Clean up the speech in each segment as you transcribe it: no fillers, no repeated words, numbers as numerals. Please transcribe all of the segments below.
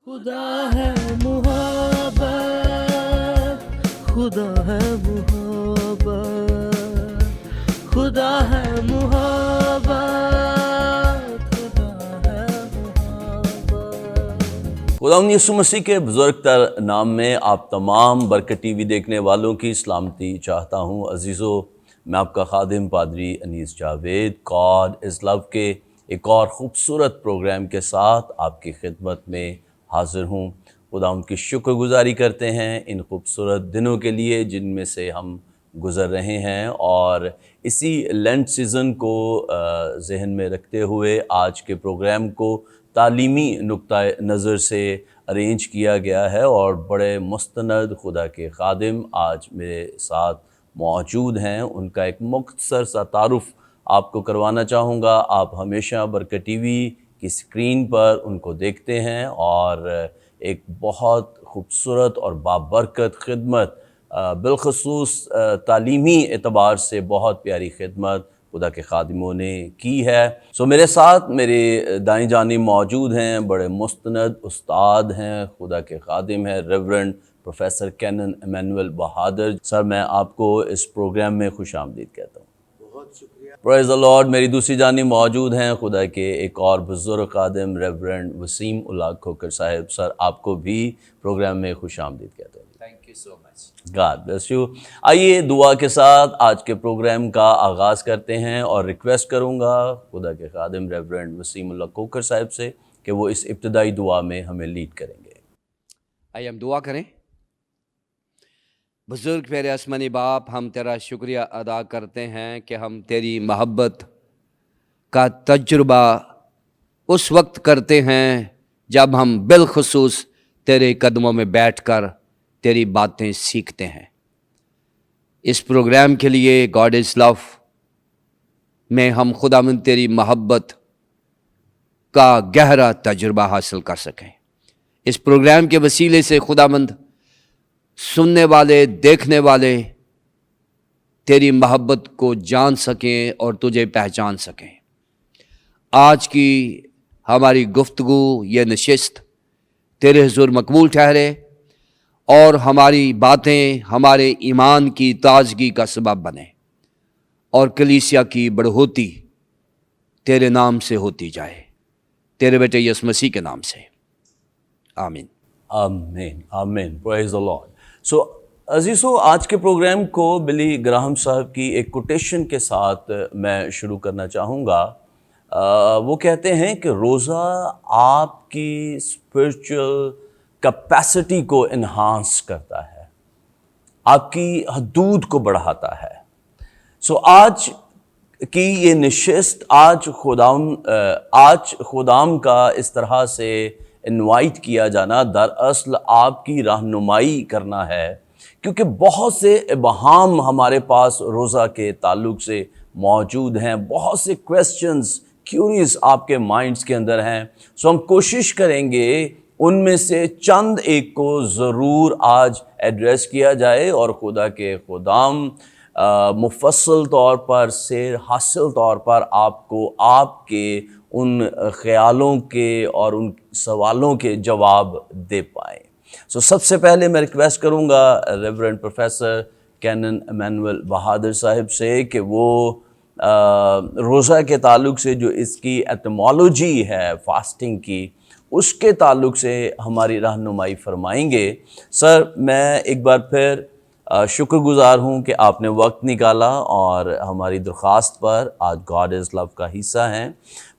خدا ہے محبت، خدا ہے محبت، خدا ہے محبت، خدا ہے محبت۔ خداوند یسوع مسیح کے بزرگ تر نام میں آپ تمام برکت ٹی وی دیکھنے والوں کی سلامتی چاہتا ہوں۔ عزیزو، میں آپ کا خادم پادری انیس جاوید گاڈ از لو کے ایک اور خوبصورت پروگرام کے ساتھ آپ کی خدمت میں حاضر ہوں۔ خداوند کی شکر گزاری کرتے ہیں ان خوبصورت دنوں کے لیے جن میں سے ہم گزر رہے ہیں، اور اسی لینٹ سیزن کو ذہن میں رکھتے ہوئے آج کے پروگرام کو تعلیمی نقطۂ نظر سے ارینج کیا گیا ہے، اور بڑے مستند خدا کے خادم آج میرے ساتھ موجود ہیں۔ ان کا ایک مختصر سا تعارف آپ کو کروانا چاہوں گا۔ آپ ہمیشہ برکت ٹی وی کی اسکرین پر ان کو دیکھتے ہیں، اور ایک بہت خوبصورت اور بابرکت خدمت، بالخصوص تعلیمی اعتبار سے بہت پیاری خدمت خدا کے خادموں نے کی ہے۔ میرے ساتھ میرے دائیں جانب موجود ہیں بڑے مستند استاد ہیں، خدا کے خادم ہیں ریورنڈ پروفیسر کینن ایمینول بہادر۔ سر، میں آپ کو اس پروگرام میں خوش آمدید کہتا ہوں۔ بہت شکریہ۔ پریز دی لارڈ۔ میری دوسری جانب موجود ہیں خدا کے ایک اور بزرگ خادم ریورنڈ وسیم اللہ کھوکھر صاحب۔ سر، آپ کو بھی پروگرام میں خوش آمدید کہتا ہوں۔ Thank you so much. God bless you. آئیے دعا کے ساتھ آج کے پروگرام کا آغاز کرتے ہیں، اور ریکویسٹ کروں گا خدا کے خادم ریورنڈ وسیم اللہ کھوکھر صاحب سے کہ وہ اس ابتدائی دعا میں ہمیں لیڈ کریں گے۔ آئیے ہم دعا کریں۔ بزرگ پیارے آسمانی باپ، ہم تیرا شکریہ ادا کرتے ہیں کہ ہم تیری محبت کا تجربہ اس وقت کرتے ہیں جب ہم بالخصوص تیرے قدموں میں بیٹھ کر تیری باتیں سیکھتے ہیں۔ اس پروگرام کے لیے گاڈ از لو میں ہم خداوند تیری محبت کا گہرا تجربہ حاصل کر سکیں۔ اس پروگرام کے وسیلے سے خداوند سننے والے، دیکھنے والے تیری محبت کو جان سکیں اور تجھے پہچان سکیں۔ آج کی ہماری گفتگو، یہ نشست تیرے حضور مقبول ٹھہرے، اور ہماری باتیں ہمارے ایمان کی تازگی کا سبب بنے، اور کلیسیا کی بڑھوتی تیرے نام سے ہوتی جائے، تیرے بیٹے یسوع مسیح کے نام سے، آمین۔ آمین آمین۔ پریز دی لارڈ۔ عزیزو، آج کے پروگرام کو بلی گراہم صاحب کی ایک کوٹیشن کے ساتھ میں شروع کرنا چاہوں گا۔ وہ کہتے ہیں کہ روزہ آپ کی اسپرچل کیپیسٹی کو انہانس کرتا ہے، آپ کی حدود کو بڑھاتا ہے۔ آج کی یہ نشست، آج خدام کا اس طرح سے انوائٹ کیا جانا دراصل آپ کی رہنمائی کرنا ہے، کیونکہ بہت سے ابہام ہمارے پاس روزہ کے تعلق سے موجود ہیں، بہت سے کویسچنز، کیوریز آپ کے مائنڈز کے اندر ہیں۔ ہم کوشش کریں گے ان میں سے چند ایک کو ضرور آج ایڈریس کیا جائے، اور خدا کے خدام مفصل طور پر، سیر حاصل طور پر آپ کو آپ کے ان خیالوں کے اور ان سوالوں کے جواب دے پائیں۔ سب سے پہلے میں ریکویسٹ کروں گا ریورنڈ پروفیسر کینن ایمینول بہادر صاحب سے کہ وہ روزہ کے تعلق سے جو اس کی ایٹمالوجی ہے فاسٹنگ کی، اس کے تعلق سے ہماری رہنمائی فرمائیں گے۔ سر، میں ایک بار پھر شکر گزار ہوں کہ آپ نے وقت نکالا اور ہماری درخواست پر آج گاڈ از لو کا حصہ ہیں۔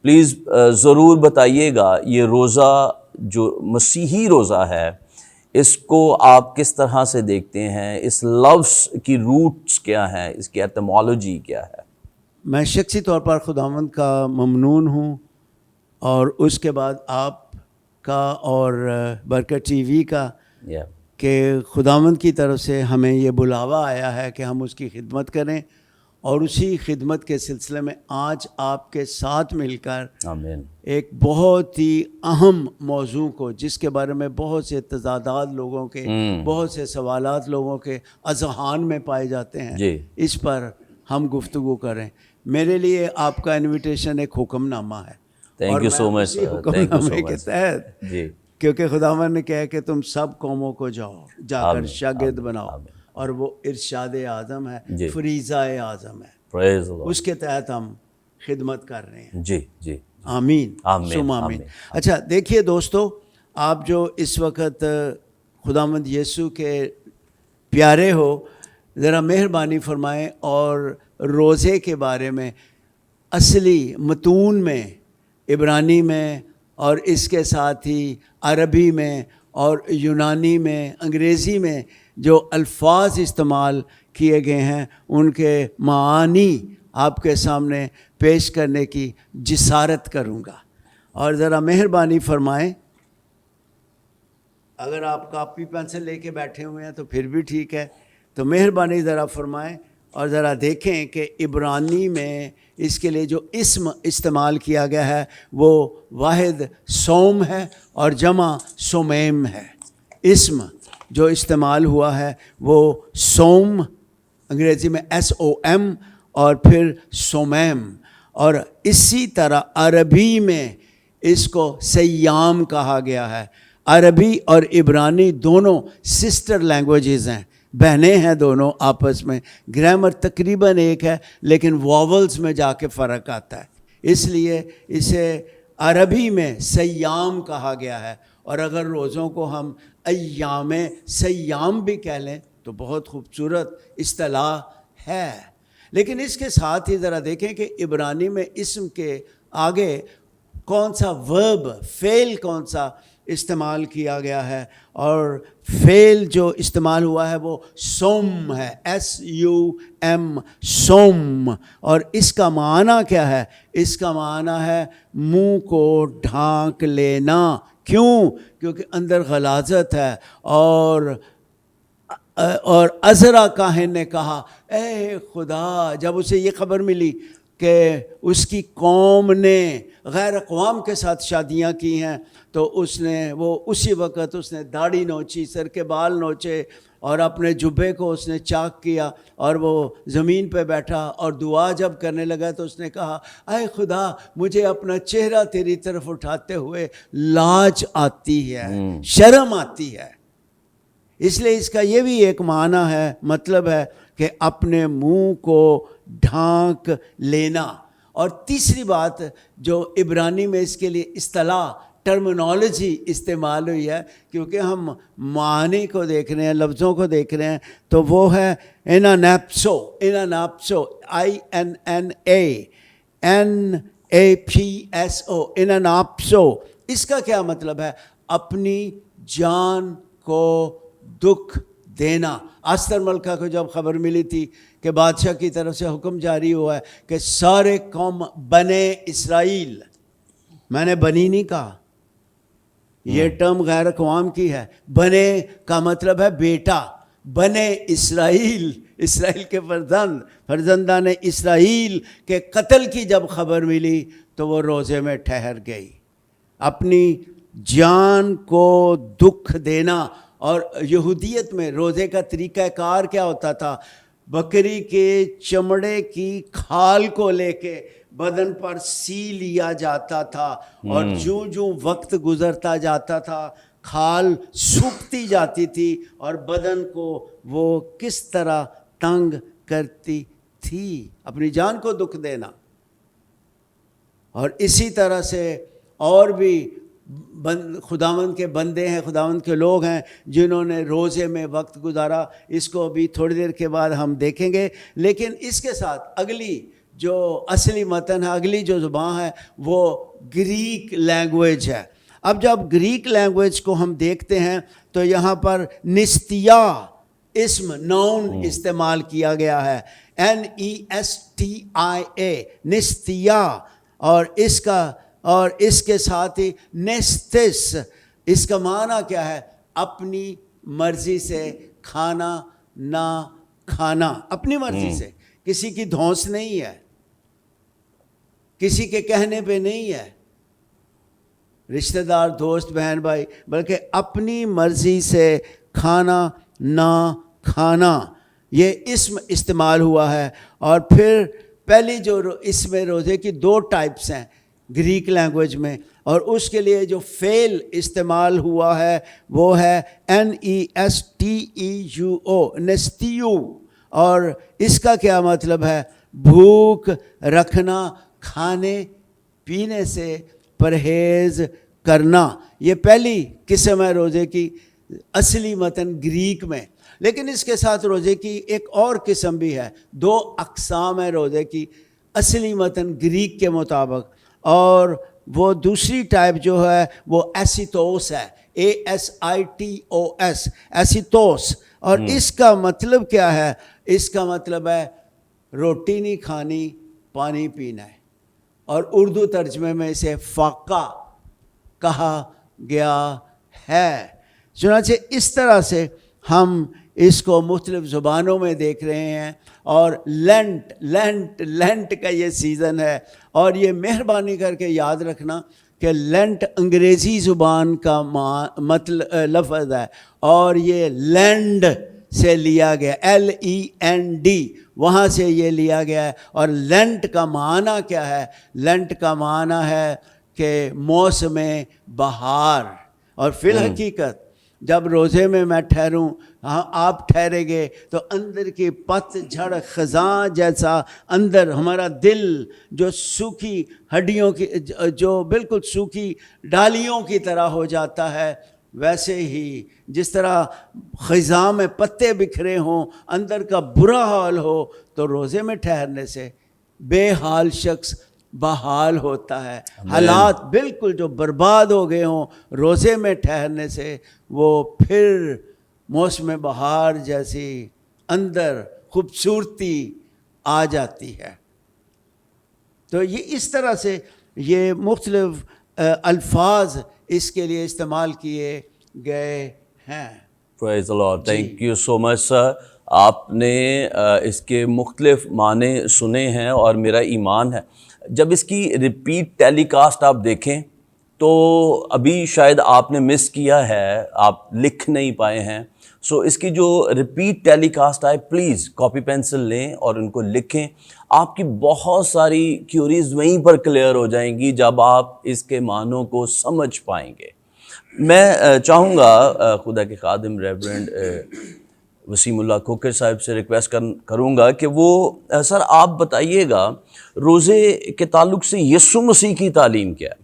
پلیز ضرور بتائیے گا، یہ روزہ جو مسیحی روزہ ہے، اس کو آپ کس طرح سے دیکھتے ہیں؟ اس لفظ کی روٹس کیا ہیں؟ اس کی ایٹمالوجی کیا ہے؟ میں شخصی طور پر خداوند کا ممنون ہوں، اور اس کے بعد آپ کا اور برکت ٹی وی کا، کہ خداوند کی طرف سے ہمیں یہ بلاوا آیا ہے کہ ہم اس کی خدمت کریں، اور اسی خدمت کے سلسلے میں آج آپ کے ساتھ مل کر آمین۔ ایک بہت ہی اہم موضوع کو، جس کے بارے میں بہت سے تضادات لوگوں کے، بہت سے سوالات لوگوں کے اذہان میں پائے جاتے ہیں، اس پر ہم گفتگو کریں۔ میرے لیے آپ کا انویٹیشن ایک حکم نامہ ہے، تھینک یو سو مچ۔ حکم نامے کے تحت کیونکہ خداوند نے کہا کہ تم سب قوموں کو جاؤ، جا کر آمین، شاگرد آمین، بناؤ، آمین۔ اور وہ ارشاد اعظم ہے، جی۔ فریضہ اعظم ہے، Praise the Lord۔ اس کے تحت ہم خدمت کر رہے ہیں۔ جی جی، آمین، آمین، ثم آمین۔ آمین۔ اچھا دیکھیے دوستو، آپ جو اس وقت خداوند یسوع کے پیارے ہو، ذرا مہربانی فرمائیں اور روزے کے بارے میں اصلی متون میں، عبرانی میں اور اس کے ساتھ ہی عربی میں اور یونانی میں، انگریزی میں جو الفاظ استعمال کیے گئے ہیں ان کے معانی آپ کے سامنے پیش کرنے کی جسارت کروں گا، اور ذرا مہربانی فرمائیں، اگر آپ کاپی پینسل لے کے بیٹھے ہوئے ہیں تو پھر بھی ٹھیک ہے، تو مہربانی ذرا فرمائیں اور ذرا دیکھیں کہ عبرانی میں اس کے لیے جو اسم استعمال کیا گیا ہے وہ واحد سوم ہے اور جمع سومیم ہے۔ اسم جو استعمال ہوا ہے وہ سوم، انگریزی میں SOM، اور پھر سومیم، اور اسی طرح عربی میں اس کو سیام کہا گیا ہے۔ عربی اور عبرانی دونوں سسٹر لینگویجز ہیں، بہنیں ہیں دونوں آپس میں، گرامر تقریباً ایک ہے لیکن واولز میں جا کے فرق آتا ہے، اس لیے اسے عربی میں سیام کہا گیا ہے، اور اگر روزوں کو ہم ایام سیام بھی کہہ لیں تو بہت خوبصورت اصطلاح ہے۔ لیکن اس کے ساتھ ہی ذرا دیکھیں کہ عبرانی میں اسم کے آگے کون سا ورب، فعل کون سا استعمال کیا گیا ہے، اور فعل جو استعمال ہوا ہے وہ سوم ہے، SUM، سوم، اور اس کا معنی کیا ہے؟ اس کا معنی ہے منہ کو ڈھانک لینا۔ کیوں؟ کیونکہ اندر غلاظت ہے، اور عزرا کاہن نے کہا اے خدا، جب اسے یہ خبر ملی کہ اس کی قوم نے غیر اقوام کے ساتھ شادیاں کی ہیں، تو اسی وقت اس نے داڑھی نوچی، سر کے بال نوچے، اور اپنے جبے کو اس نے چاک کیا، اور وہ زمین پہ بیٹھا اور دعا جب کرنے لگا تو اس نے کہا اے خدا، مجھے اپنا چہرہ تیری طرف اٹھاتے ہوئے لاج آتی ہے، شرم آتی ہے۔ اس لیے اس کا یہ بھی ایک معنی ہے، مطلب ہے کہ اپنے منہ کو ڈھانک لینا۔ اور تیسری بات جو عبرانی میں اس کے لیے اصطلاح، ٹرمنالوجی استعمال ہوئی ہے، کیونکہ ہم معنی کو دیکھ رہے ہیں، لفظوں کو دیکھ رہے ہیں، تو وہ ہے اناناپسو، INANAPSO، اناناپسو۔ اس کا کیا مطلب ہے؟ اپنی جان کو دکھ دینا۔ آستر ملکہ کو جب خبر ملی تھی کہ بادشاہ کی طرف سے حکم جاری ہوا ہے کہ سارے قوم بنے اسرائیل، میں نے بنی نہیں کہا، یہ ٹرم غیر اقوام کی ہے، بنے کا مطلب ہے بیٹا، بنے اسرائیل، اسرائیل کے فرزندان اسرائیل کے قتل کی جب خبر ملی تو وہ روزے میں ٹھہر گئی۔ اپنی جان کو دکھ دینا۔ اور یہودیت میں روزے کا طریقہ کار کیا ہوتا تھا؟ بکری کے چمڑے کی کھال کو لے کے بدن پر سی لیا جاتا تھا، اور جو وقت گزرتا جاتا تھا کھال سوکھتی جاتی تھی اور بدن کو وہ کس طرح تنگ کرتی تھی۔ اپنی جان کو دکھ دینا۔ اور اسی طرح سے اور بھی خداوند کے بندے ہیں، خداوند کے لوگ ہیں جنہوں نے روزے میں وقت گزارا، اس کو بھی تھوڑی دیر کے بعد ہم دیکھیں گے۔ لیکن اس کے ساتھ اگلی جو اصلی متن ہے، اگلی جو زبان ہے وہ گریک لینگویج ہے۔ اب جب گریک لینگویج کو ہم دیکھتے ہیں تو یہاں پر نستیا اسم ناؤن استعمال کیا گیا ہے، NESTIA، نستیا، اور اس کے ساتھ ہی نیستس، اس کا معنی کیا ہے؟ اپنی مرضی سے کھانا نہ کھانا، اپنی مرضی سے، کسی کی دھونس نہیں ہے، کسی کے کہنے پہ نہیں ہے، رشتہ دار، دوست، بہن، بھائی، بلکہ اپنی مرضی سے کھانا نہ کھانا، یہ اسم استعمال ہوا ہے۔ اور پھر پہلی جو اس میں روزے کی دو ٹائپس ہیں، گریک لینگویج میں, اور اس کے لیے جو فعل استعمال ہوا ہے وہ ہے NESTEUO, نستیو. اور اس کا کیا مطلب ہے؟ بھوک رکھنا, کھانے پینے سے پرہیز کرنا. یہ پہلی قسم ہے روزے کی اصلی متن گریک میں. لیکن اس کے ساتھ روزے کی ایک اور قسم بھی ہے. 2 اقسام ہے روزے کی اصلی متن گریک کے مطابق, اور وہ دوسری ٹائپ جو ہے وہ ایسیتوس ہے, ASITOS, ایسیتوس. اور اس کا مطلب کیا ہے؟ اس کا مطلب ہے روٹی نہیں کھانی, پانی پینا ہے. اور اردو ترجمے میں اسے فاقہ کہا گیا ہے. چنانچہ اس طرح سے ہم اس کو مختلف زبانوں میں دیکھ رہے ہیں. اور لینٹ کا یہ سیزن ہے, اور یہ مہربانی کر کے یاد رکھنا کہ لینٹ انگریزی زبان کا لفظ ہے, اور یہ لینڈ سے لیا گیا, LEND, وہاں سے یہ لیا گیا ہے. اور لینٹ کا معنی کیا ہے؟ لینٹ کا معنی ہے کہ موسم بہار. اور فی الحقیقت جب روزے میں میں ٹھہروں, آپ ٹھہرے گے, تو اندر کی پت جھڑ خزاں جیسا اندر ہمارا دل جو سوکھی ہڈیوں کی, جو بالکل سوکھی ڈالیوں کی طرح ہو جاتا ہے, ویسے ہی جس طرح خزاں میں پتے بکھرے ہوں, اندر کا برا حال ہو, تو روزے میں ٹھہرنے سے بے حال شخص بحال ہوتا ہے. حالات بالکل جو برباد ہو گئے ہوں, روزے میں ٹھہرنے سے وہ پھر موسم بہار جیسی اندر خوبصورتی آ جاتی ہے. تو یہ اس طرح سے یہ مختلف الفاظ اس کے لیے استعمال کیے گئے ہیں. Praise the Lord. Thank you so much sir. آپ نے اس کے مختلف معنی سنے ہیں, اور میرا ایمان ہے جب اس کی ریپیٹ ٹیلی کاسٹ آپ دیکھیں تو ابھی شاید آپ نے مس کیا ہے, آپ لکھ نہیں پائے ہیں. سو اس کی جو ریپیٹ ٹیلی کاسٹ آئے, پلیز کاپی پینسل لیں اور ان کو لکھیں. آپ کی بہت ساری کیوریز وہیں پر کلیئر ہو جائیں گی جب آپ اس کے معنوں کو سمجھ پائیں گے. میں چاہوں گا خدا کے خادم ریورنڈ وسیم اللہ کھوکھر صاحب سے ریکویسٹ کروں گا کہ وہ سر آپ بتائیے گا روزے کے تعلق سے یسوع مسیح کی تعلیم کیا ہے.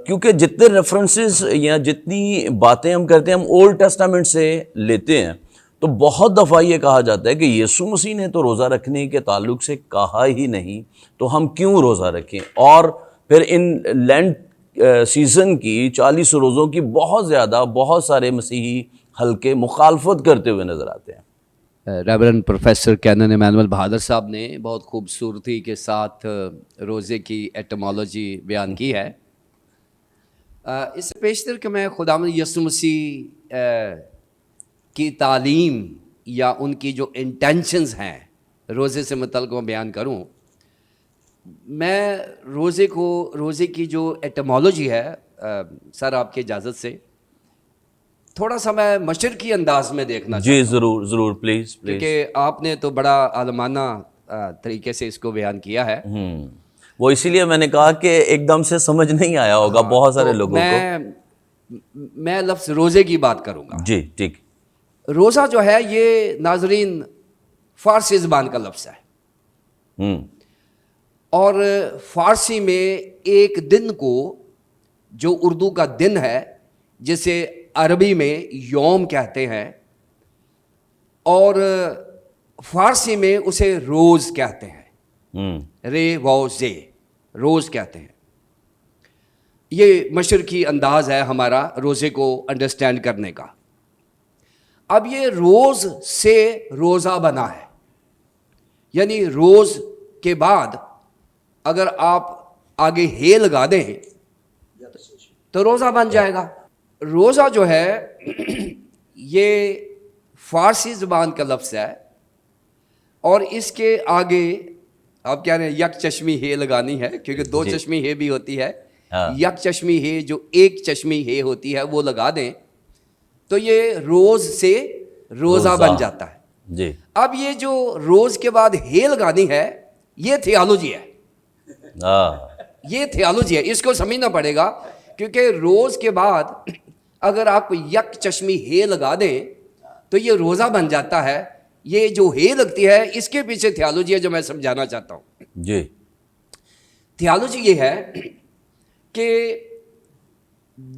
کیونکہ جتنے ریفرنسز یا جتنی باتیں ہم کرتے ہیں ہم اولڈ ٹیسٹامنٹ سے لیتے ہیں, تو بہت دفعہ یہ کہا جاتا ہے کہ یسوع مسیح نے تو روزہ رکھنے کے تعلق سے کہا ہی نہیں, تو ہم کیوں روزہ رکھیں. اور پھر ان لینٹ سیزن کی 40 روزوں کی بہت سارے مسیحی حلقے مخالفت کرتے ہوئے نظر آتے ہیں. ریورنڈ پروفیسر کینن ایمینول بہادر صاحب نے بہت خوبصورتی کے ساتھ روزے کی ایٹمالوجی بیان کی ہے. اس سے پیشتر کہ میں خداوند یسوع مسیح کی تعلیم یا ان کی جو انٹینشنز ہیں روزے سے متعلق میں بیان کروں, میں روزے کی جو ایٹمالوجی ہے سر آپ کی اجازت سے تھوڑا سا میں مشرقی انداز میں دیکھنا جی ضرور پلیز کیونکہ آپ نے تو بڑا عالمانہ طریقے سے اس کو بیان کیا ہے. وہ اسی لیے میں نے کہا کہ ایک دم سے سمجھ نہیں آیا ہوگا بہت سارے لوگوں کو. میں لفظ روزے کی بات کروں گا. جی ٹھیک. روزہ جو ہے یہ ناظرین فارسی زبان کا لفظ ہے, اور فارسی میں ایک دن کو جو اردو کا دن ہے جسے عربی میں یوم کہتے ہیں, اور فارسی میں اسے روز کہتے ہیں, روز کہتے ہیں. یہ مشرقی انداز ہے ہمارا روزے کو انڈرسٹینڈ کرنے کا. اب یہ روز سے روزہ بنا ہے, یعنی روز کے بعد اگر آپ آگے ہے لگا دیں تو روزہ بن جائے گا. روزہ جو ہے یہ فارسی زبان کا لفظ ہے, اور اس کے آگے آپ کہہ رہے ہیں یک چشمی ہے لگانی ہے, کیونکہ 2 چشمی ہے بھی ہوتی ہے. یک چشمی ہے جو 1 چشمی ہے ہوتی ہے وہ لگا دیں تو یہ روز سے روزہ بن جاتا ہے. جی. اب یہ جو روز کے بعد ہے لگانی ہے یہ تھیالوجی ہے. یہ تھیالوجی ہے, اس کو سمجھنا پڑے گا, کیونکہ روز کے بعد اگر آپ یک چشمی ہے لگا دیں تو یہ روزہ بن جاتا ہے. یہ جو ہے لگتی ہے اس کے پیچھے تھیالوجی ہے جو میں سمجھانا چاہتا ہوں. جی. تھیالوجی یہ ہے کہ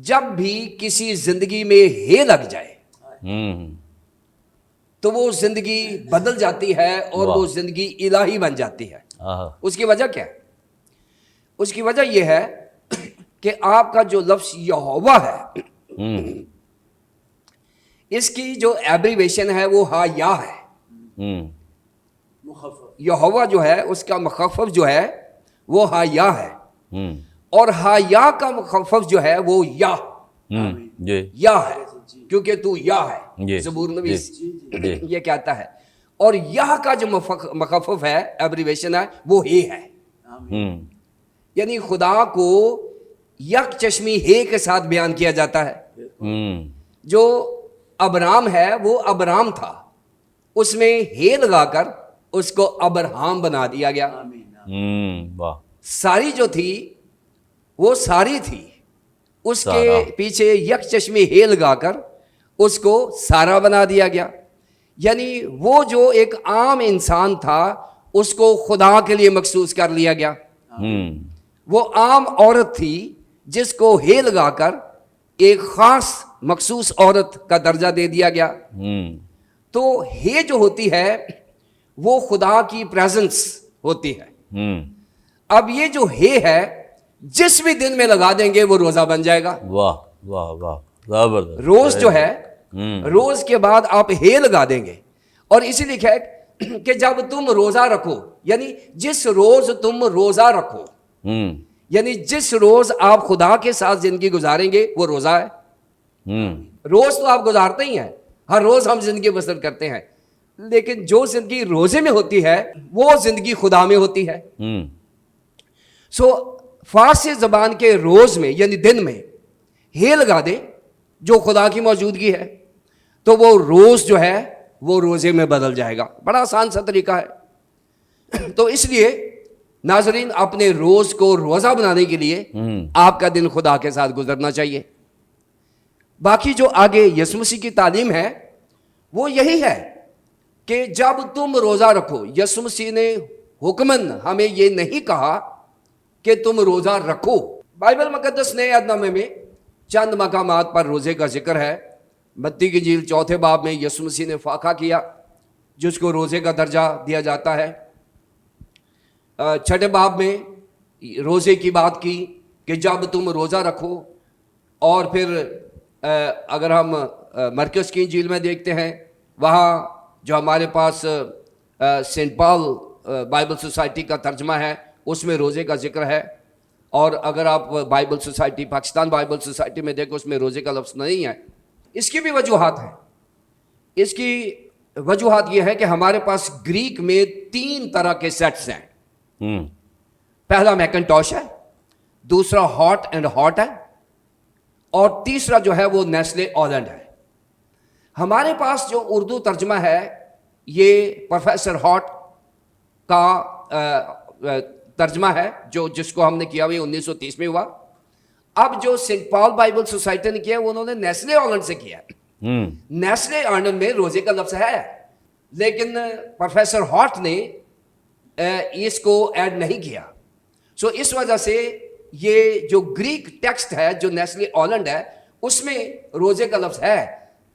جب بھی کسی زندگی میں ہے لگ جائے تو وہ زندگی بدل جاتی ہے اور وہ زندگی الہی بن جاتی ہے. اس کی وجہ کیا ہے؟ اس کی وجہ یہ ہے کہ آپ کا جو لفظ یہوہ ہے اس کی جو ایبریویشن ہے وہ ہا یا ہے. یہوہ جو ہے اس کا مخفف جو ہے وہ ہا یا ہے, اور ہا یا کا مخفف جو ہے وہ یا یا ہے, کیونکہ تو یا ہے. زبور نویس یہ کہتا ہے. اور یا کا جو مخفف ہے ایبریویشن ہے وہ ہے. یعنی خدا کو یک چشمی ہے کے ساتھ بیان کیا جاتا ہے. جو ابرام ہے وہ ابرام تھا, اس میں ہے لگا کر اس کو ابرہام بنا دیا گیا. ساری جو تھی وہ ساری تھی, اس کے پیچھے یک چشمی ہے لگا کر اس کو سارا بنا دیا گیا. یعنی وہ جو ایک عام انسان تھا اس کو خدا کے لیے مخصوص کر لیا گیا. وہ عام عورت تھی جس کو ہے لگا کر ایک خاص مخصوص عورت کا درجہ دے دیا گیا. تو ہے جو ہوتی ہے وہ خدا کی پریزنس ہوتی ہے. اب یہ جو ہے جس بھی دن میں لگا دیں گے وہ روزہ بن جائے گا. واہ واہ واہ, زبردست. روز جو ہے روز کے بعد آپ ہے لگا دیں گے, اور اسی لیے ہے کہ جب تم روزہ رکھو, یعنی جس روز تم روزہ رکھو, یعنی جس روز آپ خدا کے ساتھ زندگی گزاریں گے وہ روزہ ہے. روز تو آپ گزارتے ہی ہیں, ہر روز ہم زندگی بسر کرتے ہیں, لیکن جو زندگی روزے میں ہوتی ہے وہ زندگی خدا میں ہوتی ہے. سو فارسی زبان کے روز میں یعنی دن میں ہے لگا دیں جو خدا کی موجودگی ہے تو وہ روز جو ہے وہ روزے میں بدل جائے گا. بڑا آسان سا طریقہ ہے. تو اس لیے ناظرین اپنے روز کو روزہ بنانے کے لیے آپ کا دن خدا کے ساتھ گزرنا چاہیے. باقی جو آگے یسوع مسیح کی تعلیم ہے وہ یہی ہے کہ جب تم روزہ رکھو, یسوع مسیح نے حکمن ہمیں یہ نہیں کہا کہ تم روزہ رکھو. بائبل مقدس نئے عہد نامے میں چند مقامات پر روزے کا ذکر ہے. متی کی انجیل 4 باب میں یسوع مسیح نے فاقہ کیا جس کو روزے کا درجہ دیا جاتا ہے. 6 باب میں روزے کی بات کی کہ جب تم روزہ رکھو. اور پھر اگر ہم مرکز کی انجیل میں دیکھتے ہیں وہاں جو ہمارے پاس سینٹ پال بائبل سوسائٹی کا ترجمہ ہے اس میں روزے کا ذکر ہے. اور اگر آپ Bible society Pakistan Bible society میں دیکھو اس میں روزے کا لفظ نہیں ہے. اس کی بھی وجوہات ہیں. اس کی وجوہات یہ ہے کہ ہمارے پاس گریک میں 3 طرح کے سیٹس ہیں. پہلا میکنٹوش ہے, دوسرا ہاٹ اینڈ ہاٹ ہے, اور تیسرا جو ہے وہ نیسلے آلینڈ ہے. ہمارے پاس جو اردو ترجمہ ہے یہ پروفیسر ہاٹ کا ترجمہ ہے جس کو ہم نے کیا وہ 1930 میں ہوا. اب جو سینٹ پال بائبل سوسائٹی نے کیا انہوں نے نیسلے آلینڈ سے کیا. نیسلے آلینڈ میں روزے کا لفظ ہے لیکن پروفیسر ہاٹ نے اس کو ایڈ نہیں کیا. سو اس وجہ سے یہ جو گریک ٹیکسٹ ہے جو نیسلے آلینڈ ہے اس میں روزے کا لفظ ہے,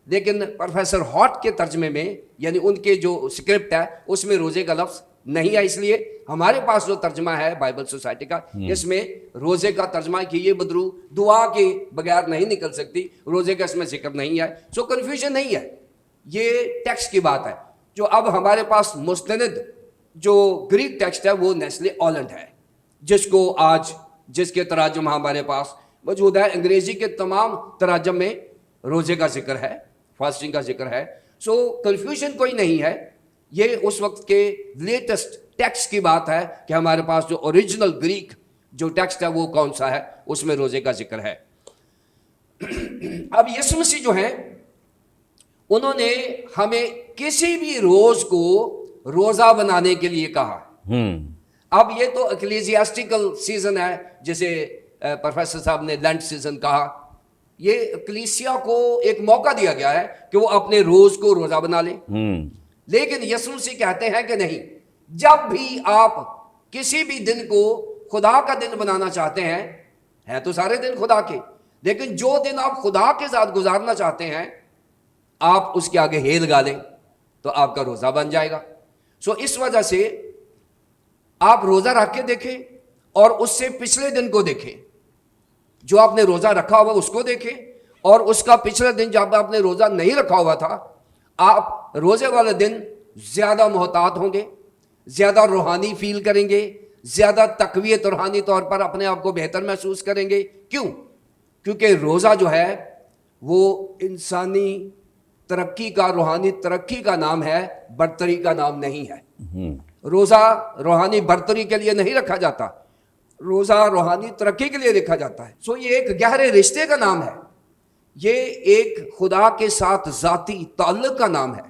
لیکن پروفیسر ہاٹ کے ترجمے میں یعنی ان کے جو اسکرپٹ ہے اس میں روزے کا لفظ نہیں ہے. اس لیے ہمارے پاس جو ترجمہ ہے بائبل سوسائٹی کا اس میں روزے کا ترجمہ کہ یہ بدرو دعا کے بغیر نہیں نکل سکتی, روزے کا اس میں ذکر نہیں ہے. سو کنفیوژن نہیں ہے, یہ ٹیکسٹ کی بات ہے. جو اب ہمارے پاس مستند جو گریک ٹیکسٹ ہے وہ نیسلے آلینڈ ہے جس کو آج جس کے تراجم ہمارے پاس موجود ہے. انگریزی کے تمام تراجم میں روزے کا ذکر ہے, فاسٹنگ کا ذکر ہے. سو کنفیوژن کوئی نہیں ہے. یہ اس وقت کے لیٹسٹ ٹیکسٹ کی بات ہے کہ ہمارے پاس جو اوریجنل گریک جو ٹیکسٹ ہے وہ کون سا ہے, اس میں روزے کا ذکر ہے. اب یسوع مسیح جو ہیں انہوں نے ہمیں کسی بھی روز کو روزہ بنانے کے لیے کہا. اب یہ تو اکلیزیاسٹیکل سیزن ہے، جسے پروفیسر صاحب نے لینٹ سیزن کہا. یہ کلیسیا کو ایک موقع دیا گیا ہے کہ وہ اپنے روز کو روزہ بنا لے. لیکن یسوع مسیح کہتے ہیں کہ نہیں، جب بھی آپ کسی بھی دن کو خدا کا دن بنانا چاہتے ہیں تو سارے دن خدا کے، لیکن جو دن آپ خدا کے ساتھ گزارنا چاہتے ہیں آپ اس کے آگے ہی لگا لیں تو آپ کا روزہ بن جائے گا. سو اس وجہ سے آپ روزہ رکھ کے دیکھیں اور اس سے پچھلے دن کو دیکھیں. جو آپ نے روزہ رکھا ہوا اس کو دیکھیں، اور اس کا پچھلا دن جب آپ نے روزہ نہیں رکھا ہوا تھا، آپ روزے والے دن زیادہ محتاط ہوں گے، زیادہ روحانی فیل کریں گے، زیادہ تقویت روحانی طور پر اپنے آپ کو بہتر محسوس کریں گے. کیوں؟ کیونکہ روزہ جو ہے وہ انسانی ترقی کا، روحانی ترقی کا نام ہے، برتری کا نام نہیں ہے. روزہ روحانی برتری کے لیے نہیں رکھا جاتا، روزہ روحانی ترقی کے لیے رکھا جاتا ہے. سو یہ ایک گہرے رشتے کا نام ہے، یہ ایک خدا کے ساتھ ذاتی تعلق کا نام ہے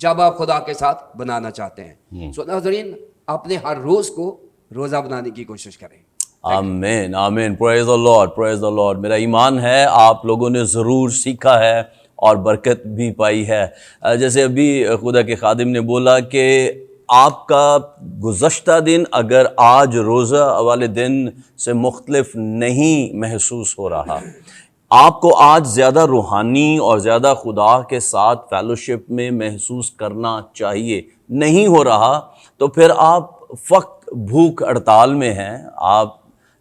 جب آپ خدا کے ساتھ بنانا چاہتے ہیں. سو ناظرین، اپنے ہر روز کو روزہ بنانے کی کوشش کریں. آمین آمین. پریز دی لارڈ، پریز دی لارڈ. میرا ایمان ہے آپ لوگوں نے ضرور سیکھا ہے اور برکت بھی پائی ہے. جیسے ابھی خدا کے خادم نے بولا کہ آپ کا گزشتہ دن اگر آج روزہ والے دن سے مختلف نہیں محسوس ہو رہا، آپ کو آج زیادہ روحانی اور زیادہ خدا کے ساتھ فیلوشپ میں محسوس کرنا چاہیے، نہیں ہو رہا تو پھر آپ فقط بھوک ہڑتال میں ہیں، آپ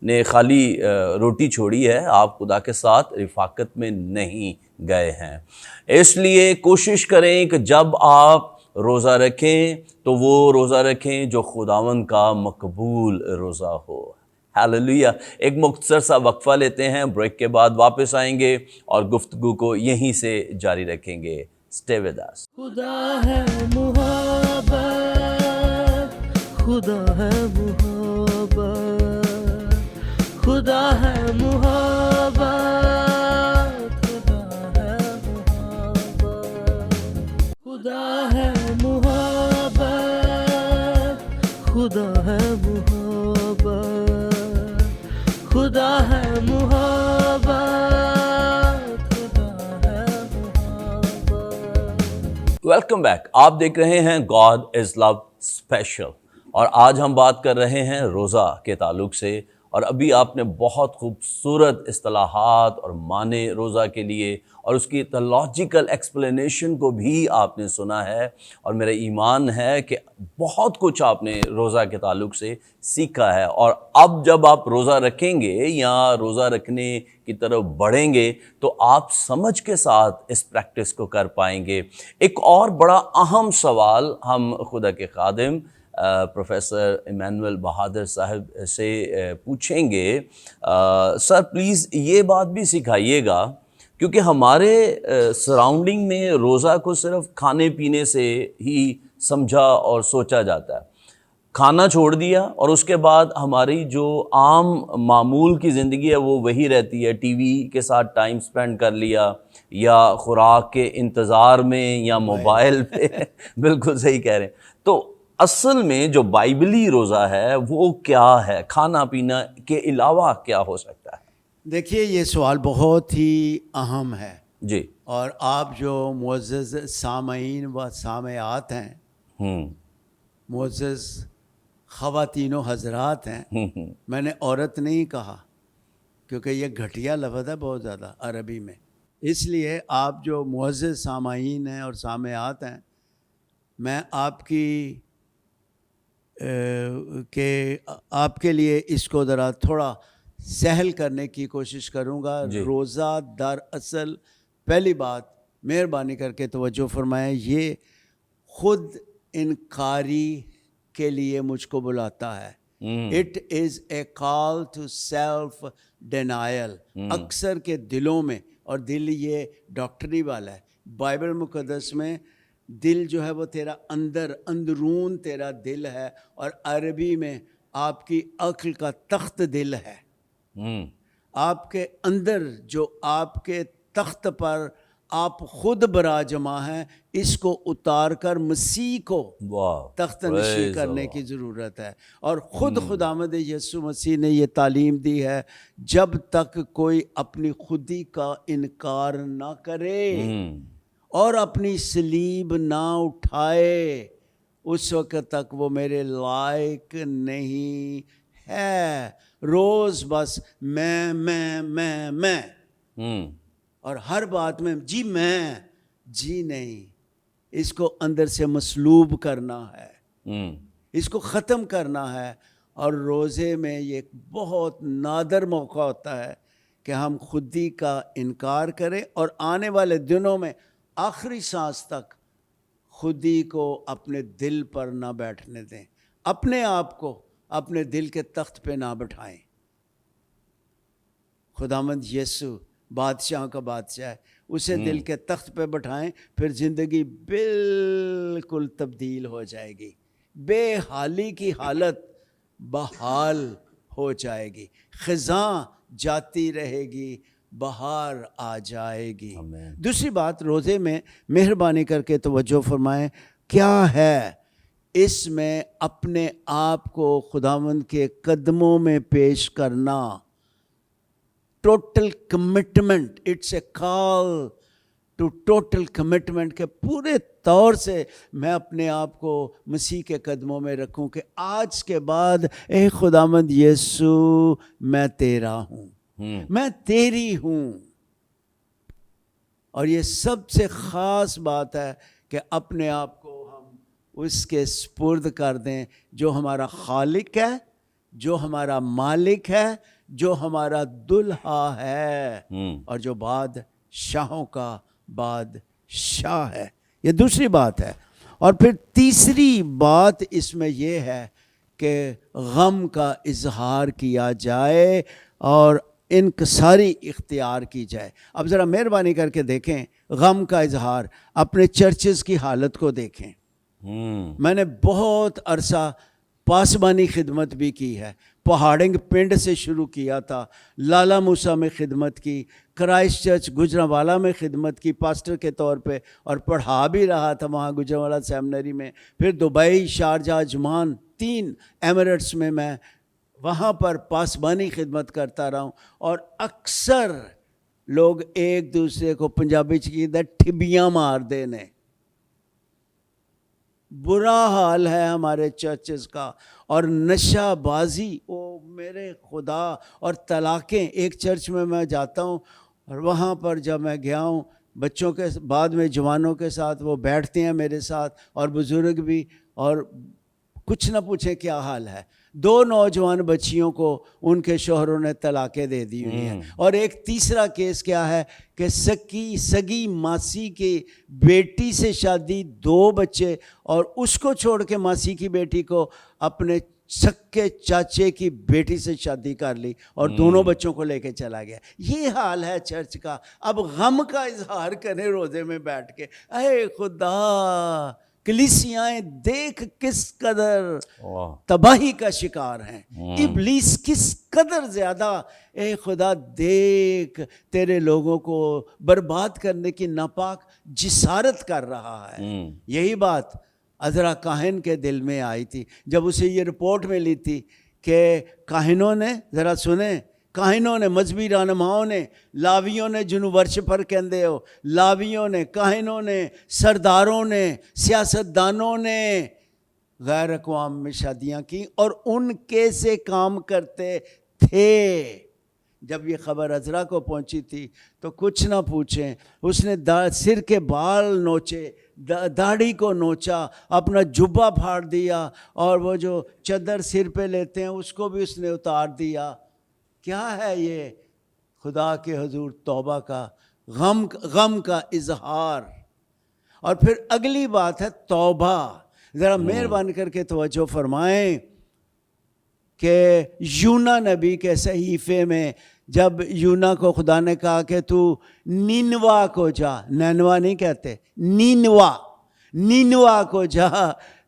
نے خالی روٹی چھوڑی ہے، آپ خدا کے ساتھ رفاقت میں نہیں گئے ہیں. اس لیے کوشش کریں کہ جب آپ روزہ رکھیں تو وہ روزہ رکھیں جو خداوند کا مقبول روزہ ہو. ہاللویا. ایک مختصر سا وقفہ لیتے ہیں، بریک کے بعد واپس آئیں گے اور گفتگو کو یہیں سے جاری رکھیں گے. Stay with us. خدا ہے محبت، خدا ہے محبت، خدا ہے محبت، خدا ہے محبت، خدا ہے محبت، خدا ہے محبت، خدا ہے محبت. Welcome back. آپ دیکھ رہے ہیں گاڈ از لو اسپیشل، اور آج ہم بات کر رہے ہیں روزہ کے تعلق سے. اور ابھی آپ نے بہت خوبصورت اصطلاحات اور معنی روزہ کے لیے اور اس کی تھیولوجیکل ایکسپلینیشن کو بھی آپ نے سنا ہے، اور میرا ایمان ہے کہ بہت کچھ آپ نے روزہ کے تعلق سے سیکھا ہے. اور اب جب آپ روزہ رکھیں گے یا روزہ رکھنے کی طرف بڑھیں گے تو آپ سمجھ کے ساتھ اس پریکٹس کو کر پائیں گے. ایک اور بڑا اہم سوال ہم خدا کے خادم پروفیسر ایمینول بہادر صاحب سے پوچھیں گے. سر پلیز یہ بات بھی سکھائیے گا، کیونکہ ہمارے سراؤنڈنگ میں روزہ کو صرف کھانے پینے سے ہی سمجھا اور سوچا جاتا ہے. کھانا چھوڑ دیا اور اس کے بعد ہماری جو عام معمول کی زندگی ہے وہ وہی رہتی ہے. ٹی وی کے ساتھ ٹائم سپینڈ کر لیا، یا خوراک کے انتظار میں، یا موبائل پہ. بالکل صحیح کہہ رہے ہیں. تو اصل میں جو بائبلی روزہ ہے وہ کیا ہے؟ کھانا پینا کے علاوہ کیا ہو سکتا ہے؟ دیکھیے، یہ سوال بہت ہی اہم ہے جی. اور آپ جو معزز سامعین و سامعات ہیں، معزز خواتین و حضرات ہیں، میں نے عورت نہیں کہا کیونکہ یہ گھٹیا لفظ ہے بہت زیادہ عربی میں. اس لیے آپ جو معزز سامعین ہیں اور سامعات ہیں، میں آپ کے لیے اس کو ذرا تھوڑا سہل کرنے کی کوشش کروں گا. روزہ دراصل پہلی بات مہربانی کر کے توجہ فرمائیں، یہ خود انکاری کے لیے مجھ کو بلاتا ہے. It is a call to self denial. اکثر کے دلوں میں، اور دل یہ ڈاکٹری والا ہے، بائبل مقدس میں دل جو ہے وہ تیرا اندرون تیرا دل ہے، اور عربی میں آپ کی عقل کا تخت دل ہے. آپ کے اندر جو آپ کے تخت پر آپ خود براجما ہیں، اس کو اتار کر مسیح کو واہ، تخت نشین کرنے کی ضرورت ہے۔ اور خود خداوند یسوع مسیح نے یہ تعلیم دی ہے، جب تک کوئی اپنی خودی کا انکار نہ کرے اور اپنی صلیب نہ اٹھائے، اس وقت تک وہ میرے لائق نہیں ہے۔ روز بس میں اور ہر بات میں جی نہیں، اس کو اندر سے مسلوب کرنا ہے، اس کو ختم کرنا ہے۔ اور روزے میں یہ ایک بہت نادر موقع ہوتا ہے کہ ہم خودی کا انکار کریں، اور آنے والے دنوں میں آخری سانس تک خودی کو اپنے دل پر نہ بیٹھنے دیں، اپنے آپ کو اپنے دل کے تخت پہ نہ بٹھائیں۔ خداوند یسوع بادشاہ کا بادشاہ ہے، اسے دل کے تخت پہ بٹھائیں، پھر زندگی بالکل تبدیل ہو جائے گی، بے حالی کی حالت بحال ہو جائے گی، خزاں جاتی رہے گی، بہار آ جائے گی۔ دوسری بات، روزے میں مہربانی کر کے توجہ فرمائیں، کیا ہے اس میں اپنے آپ کو خداوند کے قدموں میں پیش کرنا، total commitment, it's a call to total commitment, کہ پورے طور سے میں اپنے آپ کو مسیح کے قدموں میں رکھوں کہ آج کے بعد اے خداوند یسوع میں تیرا ہوں، میں تیری ہوں۔ اور یہ سب سے خاص بات ہے کہ اپنے آپ کو ہم اس کے سپرد کر دیں جو ہمارا خالق ہے، جو ہمارا مالک ہے، جو ہمارا دلہا ہے، اور جو بادشاہوں کا بادشاہ ہے۔ یہ دوسری بات ہے۔ اور پھر تیسری بات اس میں یہ ہے کہ غم کا اظہار کیا جائے اور انکساری اختیار کی جائے۔ اب ذرا مہربانی کر کے دیکھیں غم کا اظہار، اپنے چرچز کی حالت کو دیکھیں۔ میں نے بہت عرصہ پاسبانی خدمت بھی کی ہے، پہاڑنگ پنڈ سے شروع کیا تھا، لالا موسیٰ میں خدمت کی، کرائسٹ چرچ گجرانوالہ میں خدمت کی پاسٹر کے طور پہ، اور پڑھا بھی رہا تھا وہاں گجرانوالہ سیمنری میں، پھر دبئی، شارجہ، عجمان، 3 ایمریٹس میں وہاں پر پاسبانی خدمت کرتا رہا ہوں۔ اور اکثر لوگ ایک دوسرے کو پنجابی چیزیں ٹھبیاں مار دینے، برا حال ہے ہمارے چرچز کا، اور نشہ بازی، او میرے خدا، اور طلاقیں۔ ایک چرچ میں جاتا ہوں اور وہاں پر جب میں گیا ہوں، بچوں کے بعد میں جوانوں کے ساتھ وہ بیٹھتے ہیں میرے ساتھ، اور بزرگ بھی، اور کچھ نہ پوچھیں کیا حال ہے۔ 2 نوجوان بچیوں کو ان کے شوہروں نے طلاقیں دے دی ہوئی ہیں، اور ایک تیسرا کیس کیا ہے کہ سگی ماسی کی بیٹی سے شادی، 2 بچے، اور اس کو چھوڑ کے ماسی کی بیٹی کو اپنے سکے چاچے کی بیٹی سے شادی کر لی، اور دونوں بچوں کو لے کے چلا گیا۔ یہ حال ہے چرچ کا۔ اب غم کا اظہار کریں روزے میں بیٹھ کے، اے خدا، کلیسیائیں دیکھ کس قدر تباہی کا شکار ہیں، ابلیس کس قدر زیادہ، اے خدا دیکھ تیرے لوگوں کو برباد کرنے کی ناپاک جسارت کر رہا ہے۔ یہی بات عذرا کاہن کے دل میں آئی تھی جب اسے یہ رپورٹ ملی تھی کہ کاہنوں نے، ذرا سنیں، کاہنوں نے، مذہبی رہنماؤں نے، لاویوں نے جنہوں ورش پر کہندے ہو، لاویوں نے، کاہنوں نے، سرداروں نے، سیاستدانوں نے غیر اقوام میں شادیاں کی اور ان کے سے کام کرتے تھے۔ جب یہ خبر عذرا کو پہنچی تھی تو کچھ نہ پوچھیں، اس نے سر کے بال نوچے، داڑھی کو نوچا، اپنا جبہ پھاڑ دیا، اور وہ جو چادر سر پہ لیتے ہیں اس کو بھی اس نے اتار دیا۔ کیا ہے یہ؟ خدا کے حضور توبہ کا، غم کا اظہار۔ اور پھر اگلی بات ہے توبہ۔ ذرا مہربانی کر کے توجہ فرمائیں کہ یونا نبی کے صحیفے میں جب یونا کو خدا نے کہا کہ تو نینوا کو جا، نینوا نہیں کہتے، نینوا کو جا،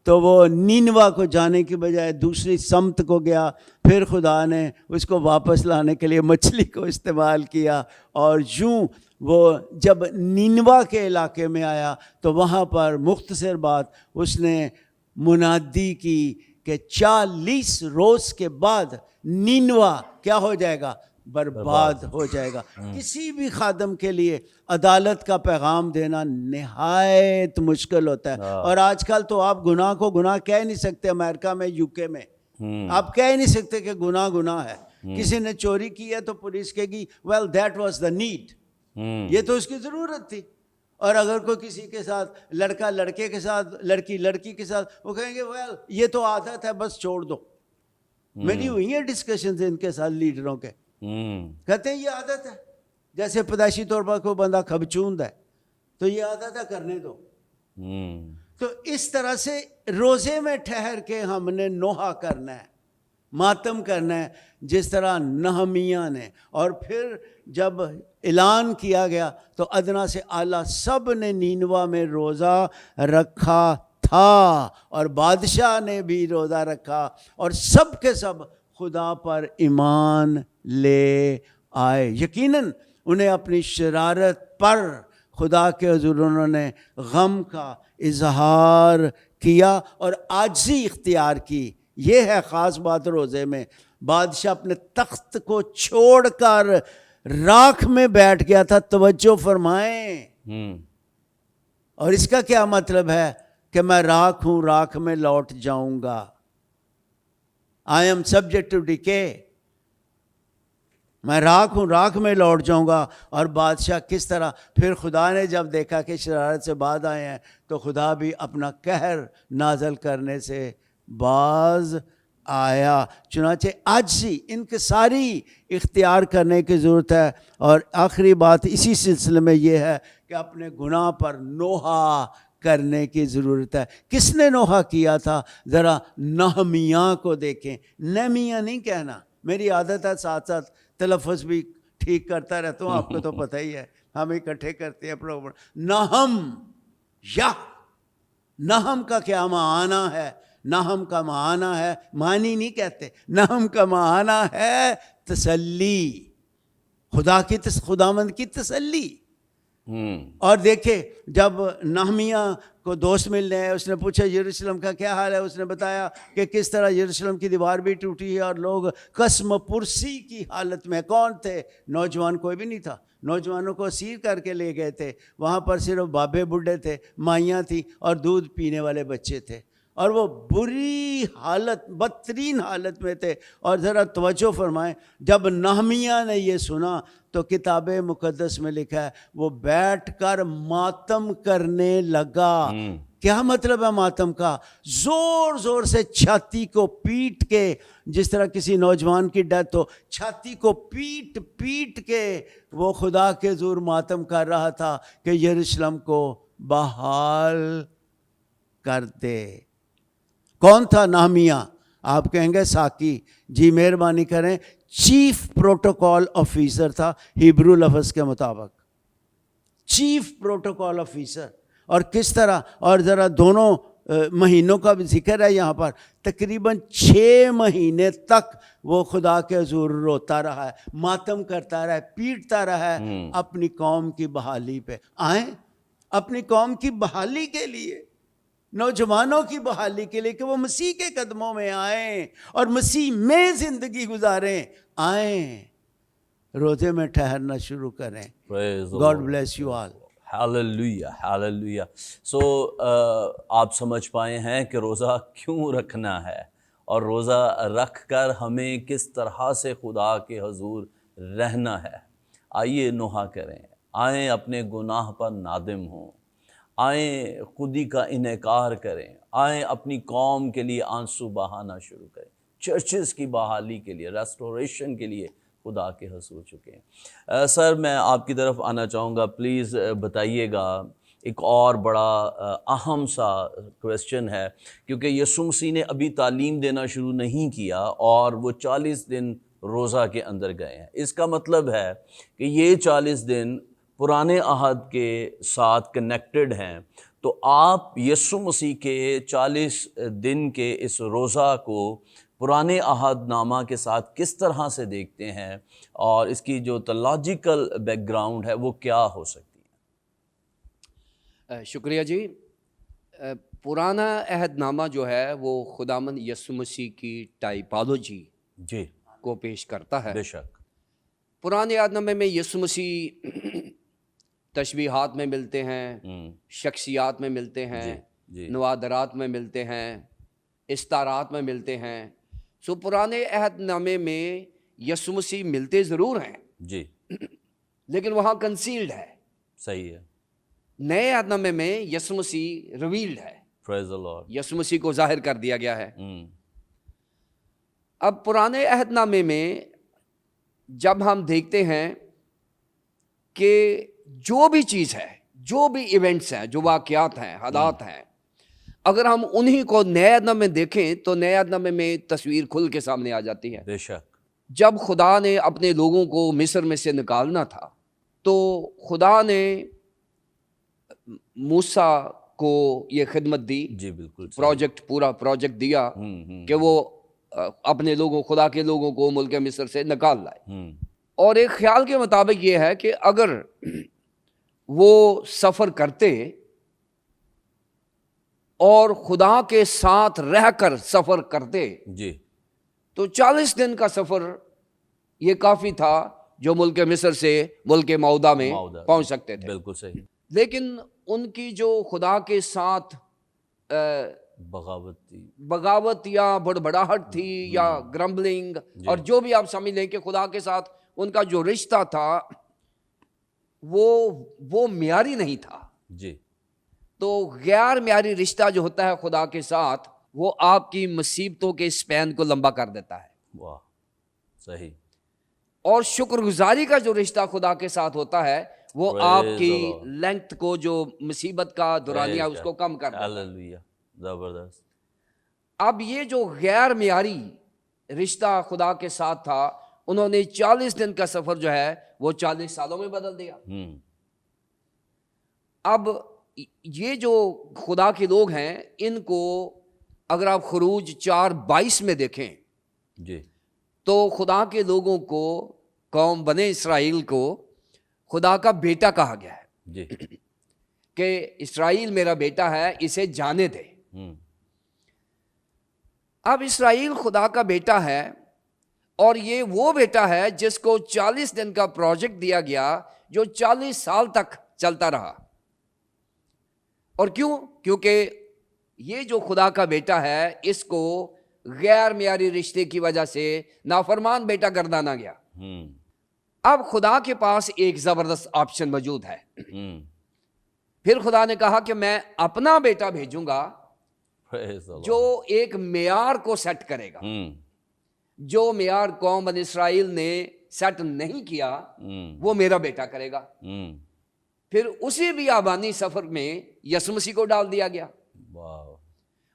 تو وہ نینوا کو جانے کی بجائے دوسری سمت کو گیا۔ پھر خدا نے اس کو واپس لانے کے لیے مچھلی کو استعمال کیا، اور یوں وہ جب نینوا کے علاقے میں آیا تو وہاں پر مختصر بات اس نے منادی کی کہ 40 روز کے بعد نینوا کیا ہو جائے گا؟ برباد ہو جائے گا۔ کسی بھی خادم کے لیے عدالت کا پیغام دینا نہایت مشکل ہوتا ہے، اور آج کل تو آپ گناہ کو گناہ کہہ نہیں سکتے۔ امریکہ میں، یو کے میں آپ کہہ نہیں سکتے کہ گناہ گناہ ہے۔ کسی نے چوری کی ہے تو پولیس کہے گی well that was the need, یہ تو اس کی ضرورت تھی۔ اور اگر کوئی کسی کے ساتھ، لڑکا لڑکے کے ساتھ، لڑکی لڑکی کے ساتھ، وہ کہیں گے ویل یہ تو عادت ہے، بس چھوڑ دو۔ میری ہوئی ہیں ڈسکشنز ان کے ساتھ لیڈروں کے، کہتے ہیں یہ عادت ہے، جیسے پیدائشی طور پر کوئی بندہ کھبچوند ہے تو یہ عادت ہے، کرنے دو۔ تو اس طرح سے روزے میں ٹھہر کے ہم نے نوحہ کرنا ہے، ماتم کرنا ہے، جس طرح نہمیہ نے۔ اور پھر جب اعلان کیا گیا تو ادنا سے اعلیٰ سب نے نینوا میں روزہ رکھا تھا، اور بادشاہ نے بھی روزہ رکھا، اور سب کے سب خدا پر ایمان لے آئے۔ یقیناً انہیں اپنی شرارت پر خدا کے حضور انہوں نے غم کا اظہار کیا اور عاجزی اختیار کی۔ یہ ہے خاص بات روزے میں۔ بادشاہ اپنے تخت کو چھوڑ کر راکھ میں بیٹھ گیا تھا، توجہ فرمائیں۔ اور اس کا کیا مطلب ہے؟ کہ میں راکھ ہوں، راکھ میں لوٹ جاؤں گا۔ I am subject to decay، میں راکھ ہوں، راکھ میں لوٹ جاؤں گا۔ اور بادشاہ کس طرح، پھر خدا نے جب دیکھا کہ شرارت سے بعد آئے ہیں تو خدا بھی اپنا قہر نازل کرنے سے باز آیا۔ چنانچہ عاجزی، انکساری اختیار کرنے کی ضرورت ہے۔ اور آخری بات اسی سلسلے میں یہ ہے کہ اپنے گناہ پر نوحہ کرنے کی ضرورت ہے۔ کس نے نوحہ کیا تھا؟ ذرا نہمیہ کو دیکھیں۔ نہمیہ نہیں کہنا، میری عادت ہے ساتھ ساتھ تلفظ بھی ٹھیک کرتا رہتا ہوں، آپ کو تو پتہ ہی ہے، ہم اکٹھے کرتے ہیں پروگرام۔ نہم، یا نہم کا کیا معنی ہے؟ نہم کا معنی ہے، معنی نہیں کہتے، نہم کا معنی ہے تسلی، خداوند کی تسلی۔ اور دیکھیں جب نہمیہ کو دوست ملنے آئے، اس نے پوچھا یروشلم کا کیا حال ہے؟ اس نے بتایا کہ کس طرح یروشلم کی دیوار بھی ٹوٹی ہے اور لوگ قسم پرسی کی حالت میں۔ کون تھے؟ نوجوان کوئی بھی نہیں تھا، نوجوانوں کو اسیر کر کے لے گئے تھے، وہاں پر صرف بابے بڈھے تھے، مائیاں تھیں اور دودھ پینے والے بچے تھے، اور وہ بری حالت، بدترین حالت میں تھے۔ اور ذرا توجہ فرمائیں، جب نہمیہ نے یہ سنا تو کتاب مقدس میں لکھا ہے وہ بیٹھ کر ماتم کرنے لگا۔ کیا مطلب ہے ماتم کا؟ زور زور سے چھاتی کو پیٹ کے، جس طرح کسی نوجوان کی ڈیتھ ہو، چھاتی کو پیٹ پیٹ کے وہ خدا کے حضور ماتم کر رہا تھا کہ یروشلم کو بحال کر دے۔ کون تھا نہمیہ؟ آپ کہیں گے ساکی، جی مہربانی کریں، چیف پروٹوکول آفیسر تھا ہیبرو لفظ کے مطابق، چیف پروٹوکول آفیسر۔ اور کس طرح، اور ذرا دونوں مہینوں کا بھی ذکر ہے یہاں پر، تقریباً 6 مہینے تک وہ خدا کے حضور روتا رہا ہے، ماتم کرتا رہا ہے، پیٹتا رہا ہے اپنی قوم کی بحالی پہ۔ آئیں اپنی قوم کی بحالی کے لیے، نوجوانوں کی بحالی کے لیے، کہ وہ مسیح کے قدموں میں آئیں اور مسیح میں زندگی گزاریں۔ آئیں روزے میں ٹھہرنا شروع کریں۔ God bless you all. Hallelujah, hallelujah. سو آپ سمجھ پائے ہیں کہ روزہ کیوں رکھنا ہے، اور روزہ رکھ کر ہمیں کس طرح سے خدا کے حضور رہنا ہے۔ آئیے نوحہ کریں، آئیں اپنے گناہ پر نادم ہوں، آئیں خودی کا انکار کریں، آئیں اپنی قوم کے لیے آنسو بہانا شروع کریں، چرچز کی بحالی کے لیے، ریسٹوریشن کے لیے خدا کے حضور چکیں۔ سر میں آپ کی طرف آنا چاہوں گا، پلیز بتائیے گا، ایک اور بڑا اہم سا کویسچن ہے، کیونکہ یسوع مسیح نے ابھی تعلیم دینا شروع نہیں کیا اور وہ 40 دن روزہ کے اندر گئے ہیں۔ اس کا مطلب ہے کہ یہ 40 دن پرانے عہد کے ساتھ کنیکٹڈ ہیں، تو آپ یسوع مسیح کے 40 دن کے اس روزہ کو پرانے عہد نامہ کے ساتھ کس طرح سے دیکھتے ہیں اور اس کی جو تھیولوجیکل بیک گراؤنڈ ہے وہ کیا ہو سکتی ہے؟ شکریہ جی. پرانا عہد نامہ جو ہے وہ خداوند یسوع مسیح کی ٹائپالوجی جی کو پیش کرتا ہے. بے شک. پرانے عہد نامے میں یسوع مسیح تشبیہات میں ملتے ہیں، شخصیات میں ملتے ہیں، جی نوادرات میں ملتے ہیں، استعارات میں ملتے ہیں. سو پرانے عہد نامے میں یسوع مسیح ملتے ضرور ہیں جی لیکن وہاں کنسیلڈ ہے. صحیح ہے. نئے عہد نامے میں یسوع مسیح ریویلڈ ہے، پریز دی لارڈ. یسوع مسیح کو ظاہر کر دیا گیا ہے. اب پرانے عہد نامے میں جب ہم دیکھتے ہیں کہ جو بھی چیز ہے، جو بھی ایونٹس ہیں، جو واقعات ہیں، حالات ہیں، اگر ہم انہی کو نئے عہد نامے میں دیکھیں تو نئے عہد نامے میں تصویر کھل کے سامنے آ جاتی ہے. بے شک. جب خدا نے اپنے لوگوں کو مصر میں سے نکالنا تھا تو خدا نے موسیٰ کو یہ خدمت دی، جی بالکل. پورا پروجیکٹ دیا کہ وہ اپنے لوگوں، خدا کے لوگوں کو ملک مصر سے نکال لائے. اور ایک خیال کے مطابق یہ ہے کہ اگر وہ سفر کرتے اور خدا کے ساتھ رہ کر سفر کرتے جی تو 40 دن کا سفر یہ کافی تھا جو ملک مصر سے ملک معودہ میں پہنچ سکتے تھے. بالکل صحیح. لیکن ان کی جو خدا کے ساتھ بغاوت یا بڑبڑاہٹ تھی یا گرمبلنگ اور جو بھی آپ سمجھ لیں کہ خدا کے ساتھ ان کا جو رشتہ تھا وہ معیاری نہیں تھا. جی. تو غیر معیاری رشتہ جو ہوتا ہے خدا کے ساتھ وہ آپ کی مصیبتوں کے اسپین کو لمبا کر دیتا ہے. واہ صحیح. اور شکر گزاری کا جو رشتہ خدا کے ساتھ ہوتا ہے وہ آپ کی لینتھ کو، جو مصیبت کا دورانیہ اس کو کم کر دیتا ہے. ہاللویہ. زبردست. اب یہ جو غیر معیاری رشتہ خدا کے ساتھ تھا انہوں نے 40 دن کا سفر جو ہے وہ 40 سالوں میں بدل دیا. اب یہ جو خدا کے لوگ ہیں ان کو اگر آپ خروج 4:22 میں دیکھیں جی تو خدا کے لوگوں کو، قوم بنے اسرائیل کو خدا کا بیٹا کہا گیا ہے. جی کہ اسرائیل میرا بیٹا ہے، اسے جانے دے. اب اسرائیل خدا کا بیٹا ہے اور یہ وہ بیٹا ہے جس کو 40 دن کا پروجیکٹ دیا گیا جو 40 سال تک چلتا رہا. اور کیونکہ یہ جو خدا کا بیٹا ہے اس کو غیر معیاری رشتے کی وجہ سے نافرمان بیٹا گردانا گیا. اب خدا کے پاس ایک زبردست آپشن موجود ہے. پھر خدا نے کہا کہ میں اپنا بیٹا بھیجوں گا جو ایک معیار کو سیٹ کرے گا. جو معیار قوم بنی اسرائیل نے سیٹ نہیں کیا وہ میرا بیٹا کرے گا. پھر اسی بیابانی سفر میں یسوع مسیح کو ڈال دیا گیا.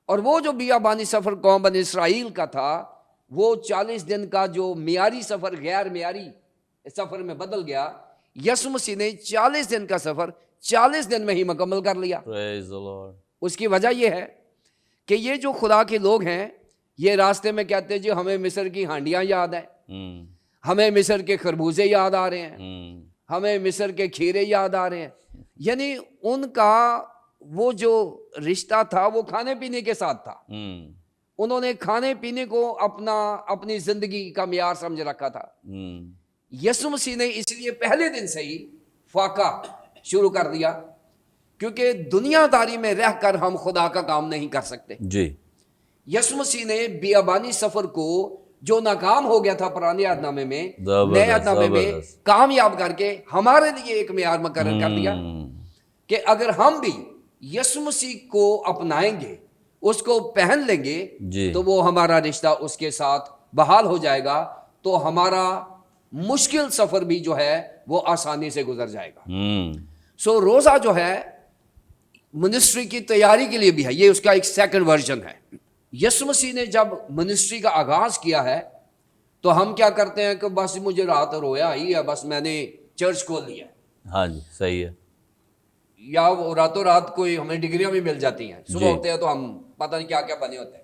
اور وہ جو بیابانی سفر قوم بنی اسرائیل کا تھا وہ 40 دن کا جو معیاری سفر غیر معیاری سفر میں بدل گیا. یسوع مسیح نے 40 دن کا سفر 40 دن میں ہی مکمل کر لیا. اس کی وجہ یہ ہے کہ یہ جو خدا کے لوگ ہیں یہ راستے میں کہتے ہیں جی ہمیں مصر کی ہانڈیاں یاد ہیں، ہمیں مصر کے خربوزے یاد آ رہے ہیں، ہمیں مصر کے کھیرے یاد آ رہے ہیں. یعنی ان کا وہ جو رشتہ تھا وہ کھانے پینے کے ساتھ تھا. انہوں نے کھانے پینے کو اپنی زندگی کا معیار سمجھ رکھا تھا. یسوع مسیح نے اس لیے پہلے دن سے ہی فاقہ شروع کر دیا کیونکہ دنیا داری میں رہ کر ہم خدا کا کام نہیں کر سکتے. جی یسوع مسیح نے بیابانی سفر کو جو ناکام ہو گیا تھا پرانے عہد نامے میں نئے عہد نامے میں کامیاب کر کے ہمارے لیے ایک معیار مقرر کر دیا کہ اگر ہم بھی یسوع مسیح کو اپنائیں گے، اس کو پہن لیں گے تو وہ ہمارا رشتہ اس کے ساتھ بحال ہو جائے گا. تو ہمارا مشکل سفر بھی جو ہے وہ آسانی سے گزر جائے گا. سو روزہ جو ہے منسٹری کی تیاری کے لیے بھی ہے، یہ اس کا ایک سیکنڈ ورژن ہے. یسوع مسیح نے جب منسٹری کا آغاز کیا ہے تو ہم کیا کرتے ہیں کہ بس مجھے رات رویا ہی ہے، بس میں نے چرچ کھول لیا. ہاں جی صحیح ہے. یا راتوں رات کوئی ہمیں ڈگریاں بھی مل جاتی ہیں، صبح ہوتے ہیں تو ہم پتہ نہیں کیا کیا بنے ہوتے ہیں.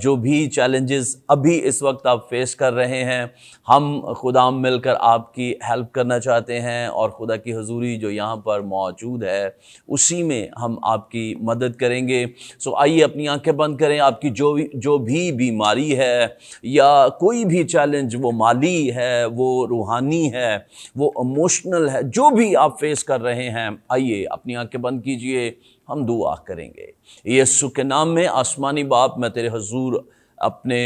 جو بھی چیلنجز ابھی اس وقت آپ فیس کر رہے ہیں، ہم خدا مل کر آپ کی ہیلپ کرنا چاہتے ہیں، اور خدا کی حضوری جو یہاں پر موجود ہے اسی میں ہم آپ کی مدد کریں گے۔ سو آئیے اپنی آنکھیں بند کریں۔ آپ کی جو بھی بیماری ہے یا کوئی بھی چیلنج، وہ مالی ہے، وہ روحانی ہے، وہ ایموشنل ہے، جو بھی آپ فیس کر رہے ہیں، آئیے اپنی آنکھیں بند کیجئے، ہم دعا کریں گے۔ یسوع کے نام میں آسمانی باپ، میں تیرے حضور اپنے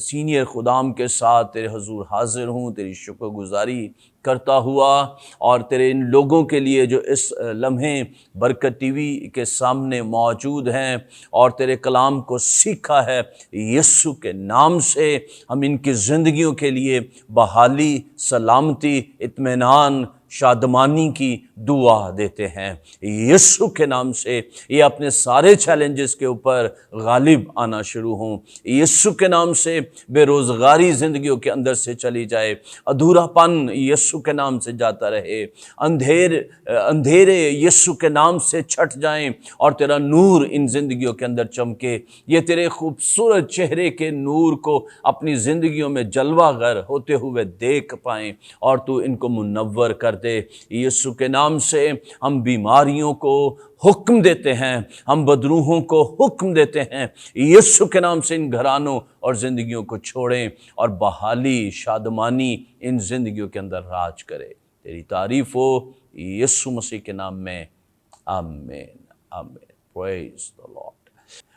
سینئر خدام کے ساتھ تیرے حضور حاضر ہوں، تیری شکر گزاری کرتا ہوا، اور تیرے ان لوگوں کے لیے جو اس لمحے برکت ٹی وی کے سامنے موجود ہیں اور تیرے کلام کو سیکھا ہے، یسوع کے نام سے ہم ان کی زندگیوں کے لیے بحالی، سلامتی، اطمینان، شادمانی کی دعا دیتے ہیں۔ یسوع کے نام سے یہ اپنے سارے چیلنجز کے اوپر غالب آنا شروع ہوں۔ یسوع کے نام سے بے روزگاری زندگیوں کے اندر سے چلی جائے، ادھورا پن یسوع کے نام سے جاتا رہے، اندھیرے یسوع کے نام سے چھٹ جائیں، اور تیرا نور ان زندگیوں کے اندر چمکے، یہ تیرے خوبصورت چہرے کے نور کو اپنی زندگیوں میں جلوہ گر ہوتے ہوئے دیکھ پائیں، اور تو ان کو منور کر دے۔ یسوع کے نام سے ہم بیماریوں کو حکم دیتے ہیں، ہم بدروحوں کو حکم دیتے ہیں، یسوع کے نام سے ان گھرانوں اور زندگیوں کو چھوڑیں، اور بحالی، شادمانی ان زندگیوں کے اندر راج کرے۔ تیری تعریف ہو یسوع مسیح کے نام میں، آمین آمین۔ پریز دی لارڈ۔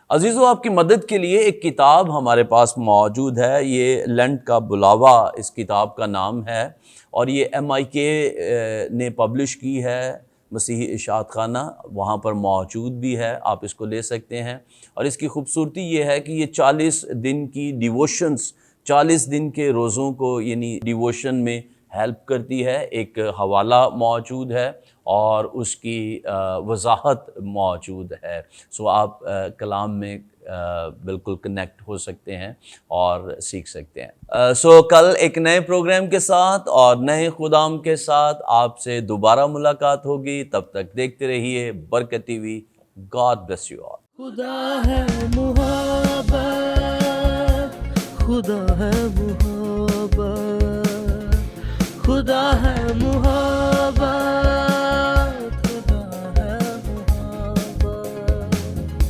عزیزو، آپ کی مدد کے لیے ایک کتاب ہمارے پاس موجود ہے، یہ لینٹ کا بلاوا اس کتاب کا نام ہے، اور یہ MIK نے پبلش کی ہے، مسیحی اشاعت خانہ، وہاں پر موجود بھی ہے، آپ اس کو لے سکتے ہیں۔ اور اس کی خوبصورتی یہ ہے کہ یہ 40 دن کی ڈیووشنز، 40 دن کے روزوں کو یعنی ڈیووشن میں ہیلپ کرتی ہے۔ ایک حوالہ موجود ہے اور اس کی وضاحت موجود ہے، سو آپ کلام میں بالکل کنیکٹ ہو سکتے ہیں اور سیکھ سکتے ہیں۔ سو کل ایک نئے پروگرام کے ساتھ اور نئے خدام کے ساتھ آپ سے دوبارہ ملاقات ہوگی، تب تک دیکھتے رہیے برکت T V. God bless you آل۔ خدا ہے محبت، خدا ہے محبت، خدا ہے محبت۔